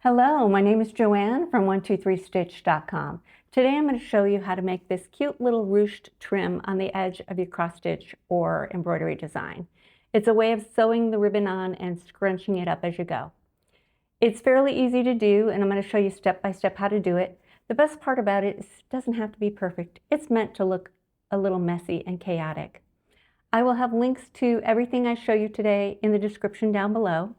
Hello, my name is Joanne from 123stitch.com. Today I'm going to show you how to make this cute little ruched trim on the edge of your cross stitch or embroidery design. It's a way of sewing the ribbon on and scrunching it up as you go. It's fairly easy to do, and I'm going to show you step by step how to do it. The best part about it is it doesn't have to be perfect. It's meant to look a little messy and chaotic. I will have links to everything I show you today in the description down below.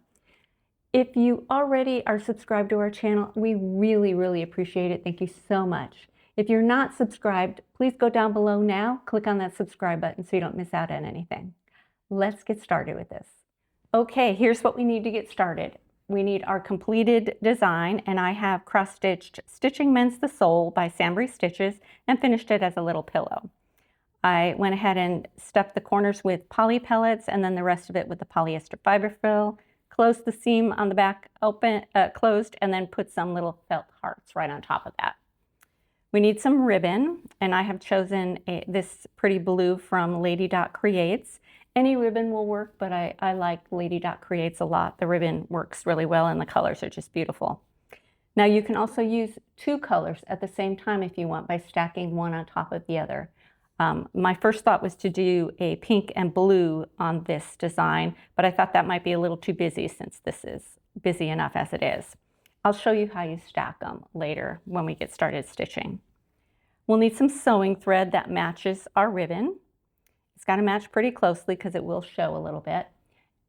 If you already are subscribed to our channel, we really appreciate it. Thank you so much. If you're not subscribed, please go down below now, click on that subscribe button so you don't miss out on anything. Let's get started with this. Okay, here's what we need to get started. We need our completed design, and I have cross-stitched Stitching Mends the Sole by SamBrie Stitches and finished it as a little pillow. I went ahead and stuffed the corners with poly pellets and then the rest of it with the polyester fiber fill. Close the seam on the back closed, and then put some little felt hearts right on top of that. We need some ribbon, and I have chosen this pretty blue from Lady Dot Creates. Any ribbon will work, but I like Lady Dot Creates a lot. The ribbon works really well and the colors are just beautiful. Now you can also use two colors at the same time if you want by stacking one on top of the other. My first thought was to do a pink and blue on this design, but I thought that might be a little too busy since this is busy enough as it is. I'll show you how you stack them later when we get started stitching. We'll need some sewing thread that matches our ribbon. It's got to match pretty closely because it will show a little bit.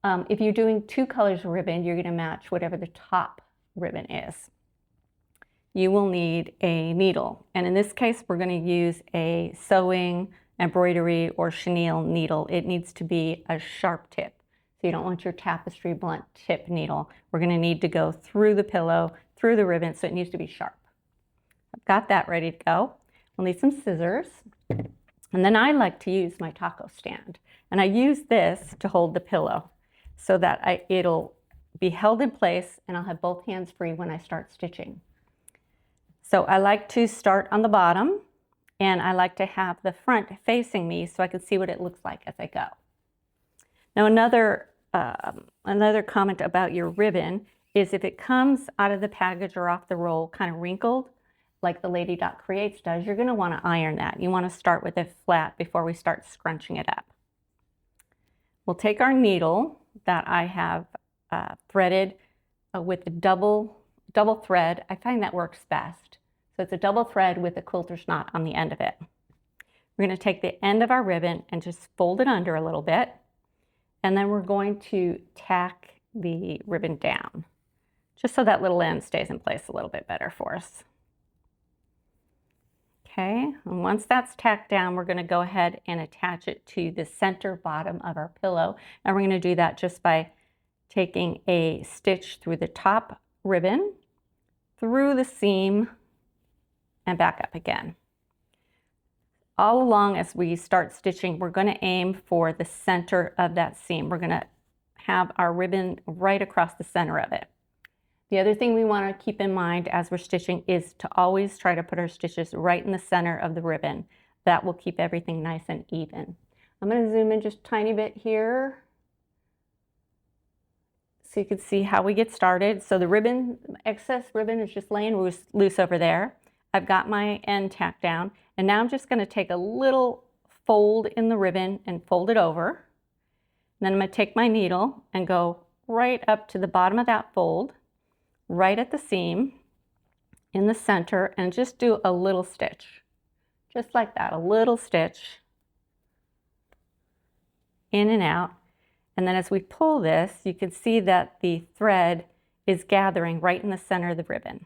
If you're doing two colors of ribbon, you're going to match whatever the top ribbon is. You will need a needle, and in this case we're going to use a sewing, embroidery, or chenille needle. It needs to be a sharp tip, so you don't want your tapestry blunt tip needle. We're going to need to go through the pillow, through the ribbon, so it needs to be sharp. I've got that ready to go. We'll need some scissors, and then I like to use my taco stand, and I use this to hold the pillow so that it'll be held in place and I'll have both hands free when I start stitching. So I like to start on the bottom, and I like to have the front facing me so I can see what it looks like as I go. Now another comment about your ribbon is if it comes out of the package or off the roll kind of wrinkled, like the Lady Dot Creates does, you're going to want to iron that. You want to start with it flat before we start scrunching it up. We'll take our needle that I have threaded with the double thread. I find that works best. So it's a double thread with a quilter's knot on the end of it. We're going to take the end of our ribbon and just fold it under a little bit, and then we're going to tack the ribbon down, just so that little end stays in place a little bit better for us. Okay, and once that's tacked down, we're going to go ahead and attach it to the center bottom of our pillow, and we're going to do that just by taking a stitch through the top ribbon, through the seam, and back up again. All along as we start stitching, we're going to aim for the center of that seam. We're going to have our ribbon right across the center of it. The other thing we want to keep in mind as we're stitching is to always try to put our stitches right in the center of the ribbon. That will keep everything nice and even. I'm going to zoom in just a tiny bit here so you can see how we get started. So the ribbon, excess ribbon is just laying loose over there. I've got my end tacked down, and now I'm just going to take a little fold in the ribbon and fold it over. And then I'm going to take my needle and go right up to the bottom of that fold, right at the seam in the center, and just do a little stitch. Just like that, a little stitch in and out. And then as we pull this, you can see that the thread is gathering right in the center of the ribbon.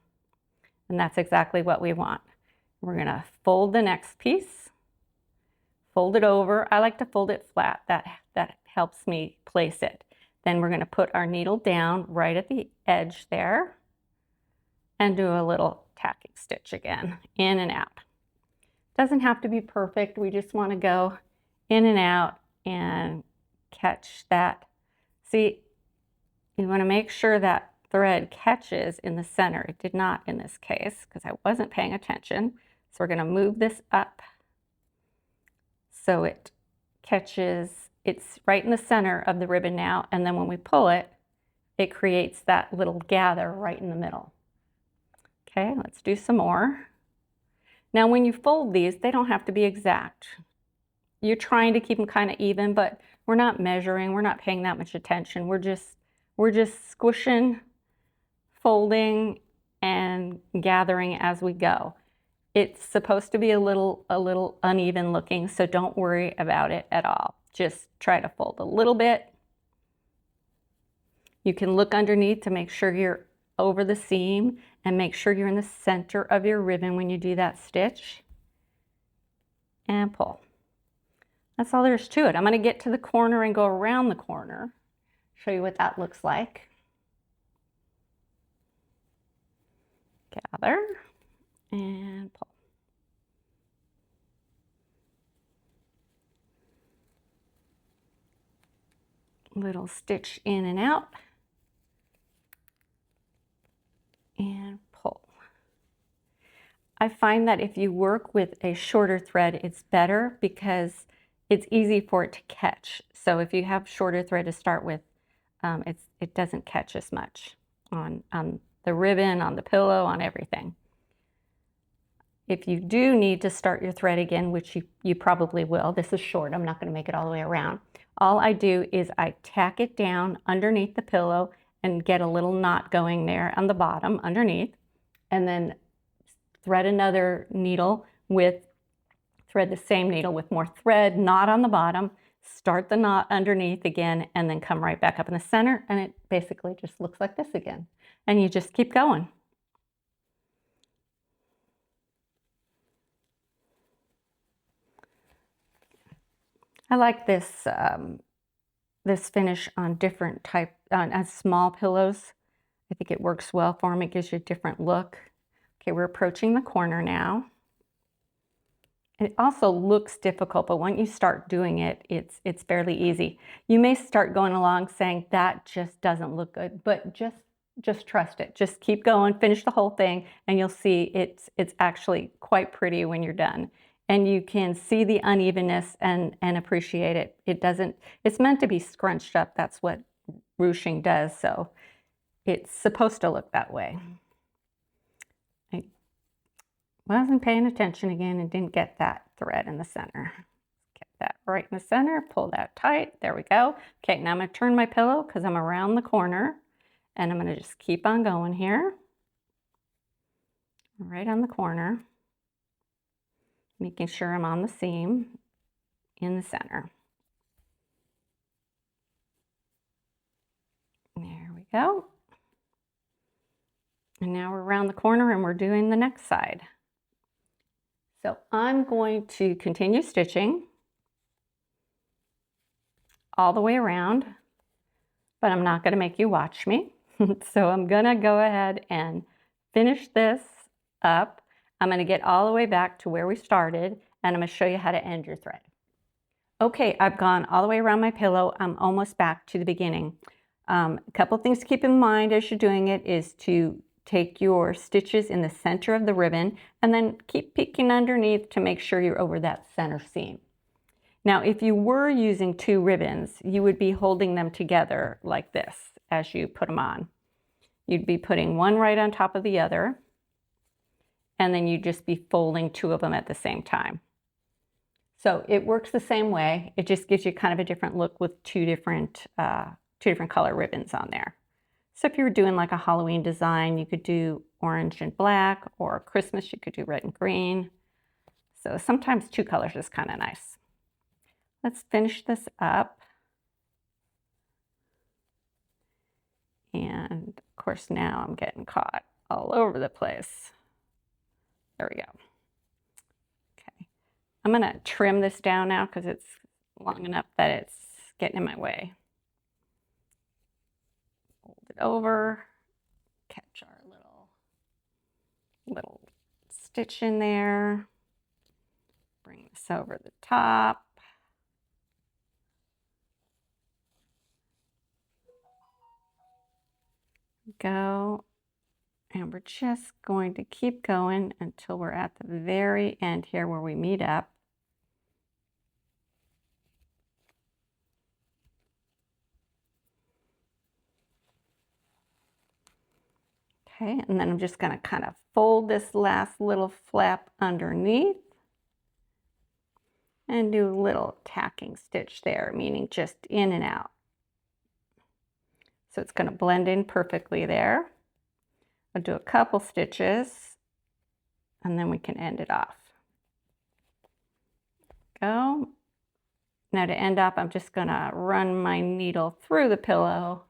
And that's exactly what we want. We're going to fold the next piece, fold it over. I like to fold it flat. That helps me place it. Then we're going to put our needle down right at the edge there and do a little tacking stitch again, in and out. Doesn't have to be perfect. We just want to go in and out and catch that. See, you want to make sure that thread catches in the center. It did not in this case because I wasn't paying attention. So we're going to move this up so it catches, it's right in the center of the ribbon now, and then when we pull it, it creates that little gather right in the middle. Okay, let's do some more. Now when you fold these, they don't have to be exact. You're trying to keep them kind of even, but we're not measuring, we're not paying that much attention. We're just squishing, folding, and gathering as we go. It's supposed to be a little uneven looking, so don't worry about it at all. Just try to fold a little bit. You can look underneath to make sure you're over the seam and make sure you're in the center of your ribbon when you do that stitch. And pull. That's all there is to it. I'm going to get to the corner and go around the corner, show you what that looks like. Gather and pull. Little stitch in and out and pull. I find that if you work with a shorter thread, it's better because it's easy for it to catch. So if you have shorter thread to start with, it doesn't catch as much on the ribbon, on the pillow, on everything. If you do need to start your thread again, which you probably will, this is short, I'm not going to make it all the way around. All I do is I tack it down underneath the pillow and get a little knot going there on the bottom underneath, and then thread another needle thread the same needle with more thread, knot on the bottom, start the knot underneath again, and then come right back up in the center, and it basically just looks like this again. And you just keep going. I like this this finish on different on small pillows. I think it works well for them. It gives you a different look. Okay, we're approaching the corner now. It also looks difficult, but when you start doing it, it's fairly easy. You may start going along saying that just doesn't look good, but just trust it. Just keep going, finish the whole thing, and you'll see it's actually quite pretty when you're done. And you can see the unevenness and appreciate it. It's meant to be scrunched up. That's what ruching does, so it's supposed to look that way. I wasn't paying attention again and didn't get that thread in the center. Get that right in the center, pull that tight, there we go. Okay, now I'm gonna turn my pillow because I'm around the corner, and I'm gonna just keep on going here. Right on the corner. Making sure I'm on the seam in the center. There we go. And now we're around the corner and we're doing the next side. So I'm going to continue stitching all the way around, but I'm not going to make you watch me. So I'm going to go ahead and finish this up. I'm going to get all the way back to where we started, and I'm going to show you how to end your thread. Okay, I've gone all the way around my pillow. I'm almost back to the beginning. A couple things to keep in mind as you're doing it is to take your stitches in the center of the ribbon and then keep peeking underneath to make sure you're over that center seam. Now, if you were using two ribbons, you would be holding them together like this as you put them on. You'd be putting one right on top of the other, and then you'd just be folding two of them at the same time. So it works the same way. It just gives you kind of a different look with two different color ribbons on there. So if you were doing like a Halloween design, you could do orange and black, or Christmas, you could do red and green. So sometimes two colors is kind of nice. Let's finish this up. And of course now I'm getting caught all over the place. There we go. Okay, I'm gonna trim this down now because it's long enough that it's getting in my way. Fold it over, catch our little stitch in there, bring this over the top. Go, and we're just going to keep going until we're at the very end here where we meet up. Okay, and then I'm just going to kind of fold this last little flap underneath and do a little tacking stitch there, meaning just in and out. So it's going to blend in perfectly there. I'll do a couple stitches and then we can end it off. Go. Now to end up, I'm just going to run my needle through the pillow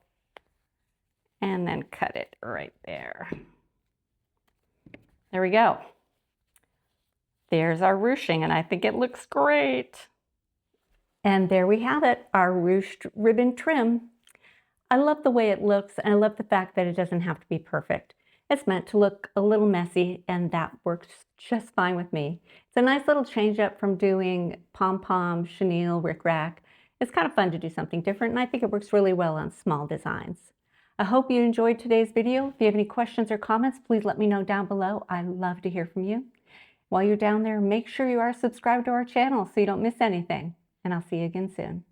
and then cut it right there. There we go. There's our ruching, and I think it looks great. And there we have it, our ruched ribbon trim. I love the way it looks, and I love the fact that it doesn't have to be perfect. It's meant to look a little messy, and that works just fine with me. It's a nice little change up from doing pom-pom, chenille, rickrack. It's kind of fun to do something different, and I think it works really well on small designs. I hope you enjoyed today's video. If you have any questions or comments, please let me know down below. I love to hear from you. While you're down there, make sure you are subscribed to our channel so you don't miss anything. And I'll see you again soon.